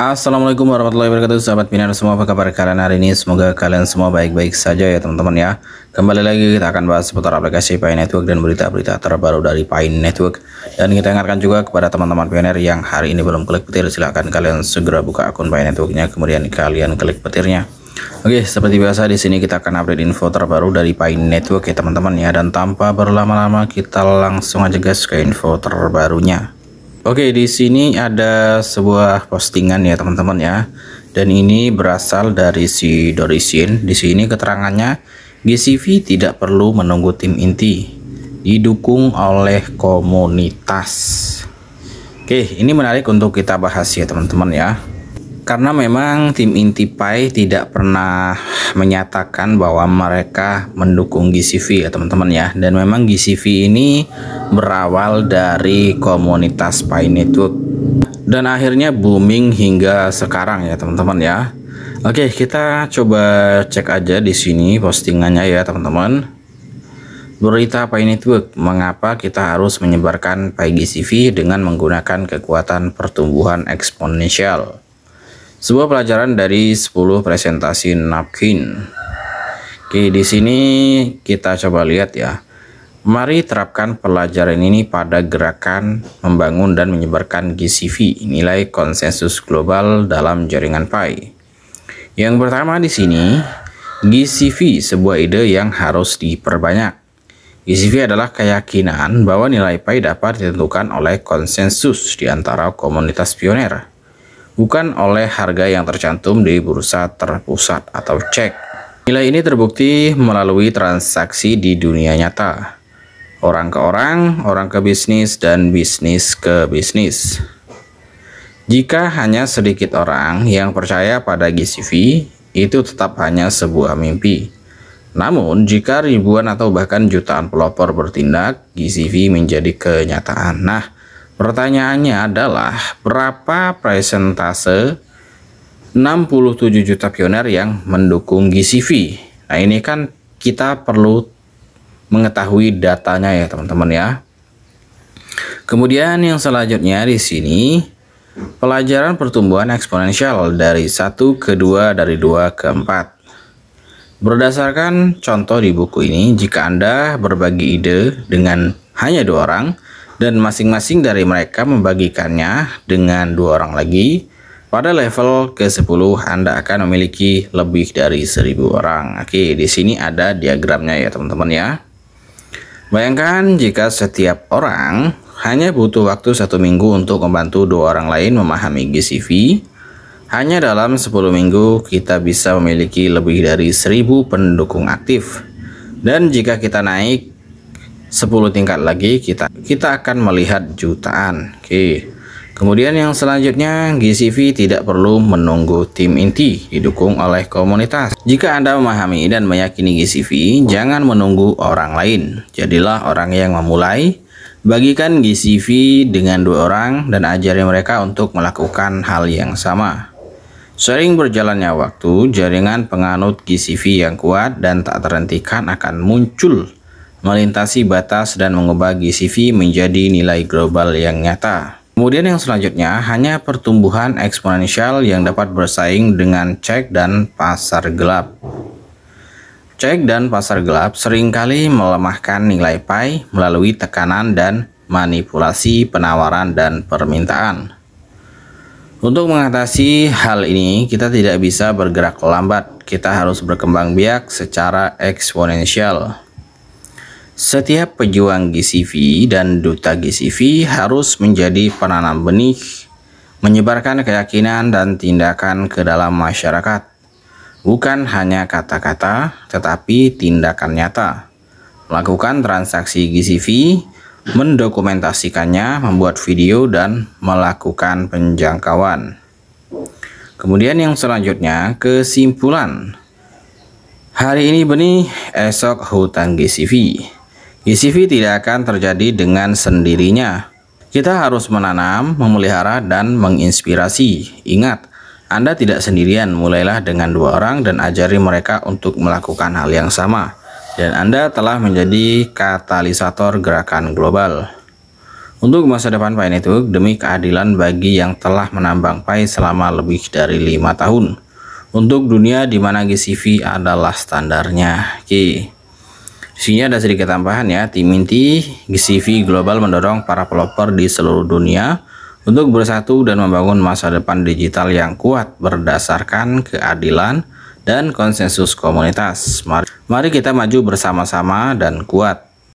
Assalamualaikum warahmatullahi wabarakatuh, sahabat Pinar semua, apa kabar kalian hari ini? Semoga kalian semua baik-baik saja ya teman-teman ya. Kembali lagi kita akan bahas seputar aplikasi Pi Network dan berita-berita terbaru dari Pi Network. Dan kita ingatkan juga kepada teman-teman pioner yang hari ini belum klik petir, silahkan kalian segera buka akun Pi Networknya, kemudian kalian klik petirnya. Oke, seperti biasa di sini kita akan update info terbaru dari Pi Network ya teman-teman ya. Dan tanpa berlama-lama kita langsung aja guys ke info terbarunya. Oke, di sini ada sebuah postingan ya teman-teman ya. Dan ini berasal dari si Dorisin. Di sini keterangannya, GCV tidak perlu menunggu tim inti, didukung oleh komunitas. Oke, ini menarik untuk kita bahas ya teman-teman ya. Karena memang tim inti Pi tidak pernah menyatakan bahwa mereka mendukung GCV ya teman-teman ya. Dan memang GCV ini berawal dari komunitas Pi Network dan akhirnya booming hingga sekarang ya teman-teman ya. Oke, kita coba cek aja di sini postingannya ya teman-teman. Berita Pi Network, mengapa kita harus menyebarkan Pi GCV dengan menggunakan kekuatan pertumbuhan eksponensial. Sebuah pelajaran dari 10 presentasi napkin. Oke, di sini kita coba lihat ya. Mari terapkan pelajaran ini pada gerakan membangun dan menyebarkan GCV, nilai konsensus global dalam jaringan Pi. Yang pertama di sini, GCV sebuah ide yang harus diperbanyak. GCV adalah keyakinan bahwa nilai Pi dapat ditentukan oleh konsensus di antara komunitas pioner, bukan oleh harga yang tercantum di bursa terpusat atau cek. Nilai ini terbukti melalui transaksi di dunia nyata, orang ke orang ke bisnis, dan bisnis ke bisnis. Jika hanya sedikit orang yang percaya pada GCV, itu tetap hanya sebuah mimpi. Namun, jika ribuan atau bahkan jutaan pelopor bertindak, GCV menjadi kenyataan. Nah, pertanyaannya adalah berapa persentase 67 juta pioner yang mendukung GCV? Nah, ini kan kita perlu mengetahui datanya ya teman-teman ya. Kemudian yang selanjutnya di sini pelajaran pertumbuhan eksponensial dari 1 ke 2, dari 2 ke 4. Berdasarkan contoh di buku ini, jika Anda berbagi ide dengan hanya 2 orang dan masing-masing dari mereka membagikannya dengan 2 orang lagi, pada level ke-10 Anda akan memiliki lebih dari 1000 orang. Oke, di sini ada diagramnya ya teman-teman ya. Bayangkan jika setiap orang hanya butuh waktu 1 minggu untuk membantu 2 orang lain memahami GCV. Hanya dalam 10 minggu kita bisa memiliki lebih dari 1000 pendukung aktif. Dan jika kita naik 10 tingkat lagi, kita akan melihat jutaan. Oke. Kemudian yang selanjutnya, GCV tidak perlu menunggu tim inti, didukung oleh komunitas. Jika Anda memahami dan meyakini GCV, jangan menunggu orang lain. Jadilah orang yang memulai. Bagikan GCV dengan 2 orang dan ajari mereka untuk melakukan hal yang sama. Sering berjalannya waktu, jaringan penganut GCV yang kuat dan tak terhentikan akan muncul, melintasi batas dan mengubah GCV menjadi nilai global yang nyata. Kemudian yang selanjutnya, hanya pertumbuhan eksponensial yang dapat bersaing dengan cek dan pasar gelap. Cek dan pasar gelap seringkali melemahkan nilai Pi melalui tekanan dan manipulasi penawaran dan permintaan. Untuk mengatasi hal ini, kita tidak bisa bergerak lambat. Kita harus berkembang biak secara eksponensial. Setiap pejuang GCV dan duta GCV harus menjadi penanam benih, menyebarkan keyakinan dan tindakan ke dalam masyarakat. Bukan hanya kata-kata, tetapi tindakan nyata. Melakukan transaksi GCV, mendokumentasikannya, membuat video, dan melakukan penjangkauan. Kemudian yang selanjutnya, kesimpulan. Hari ini benih, esok hutan GCV. GCV tidak akan terjadi dengan sendirinya. Kita harus menanam, memelihara, dan menginspirasi. Ingat, Anda tidak sendirian. Mulailah dengan 2 orang dan ajari mereka untuk melakukan hal yang sama. Dan Anda telah menjadi katalisator gerakan global. Untuk masa depan Pi Network demi keadilan bagi yang telah menambang Pi selama lebih dari 5 tahun. Untuk dunia di mana GCV adalah standarnya. Oke. Di sini ada sedikit tambahan ya, tim inti GCV Global mendorong para developer di seluruh dunia untuk bersatu dan membangun masa depan digital yang kuat berdasarkan keadilan dan konsensus komunitas. Mari kita maju bersama-sama dan kuat.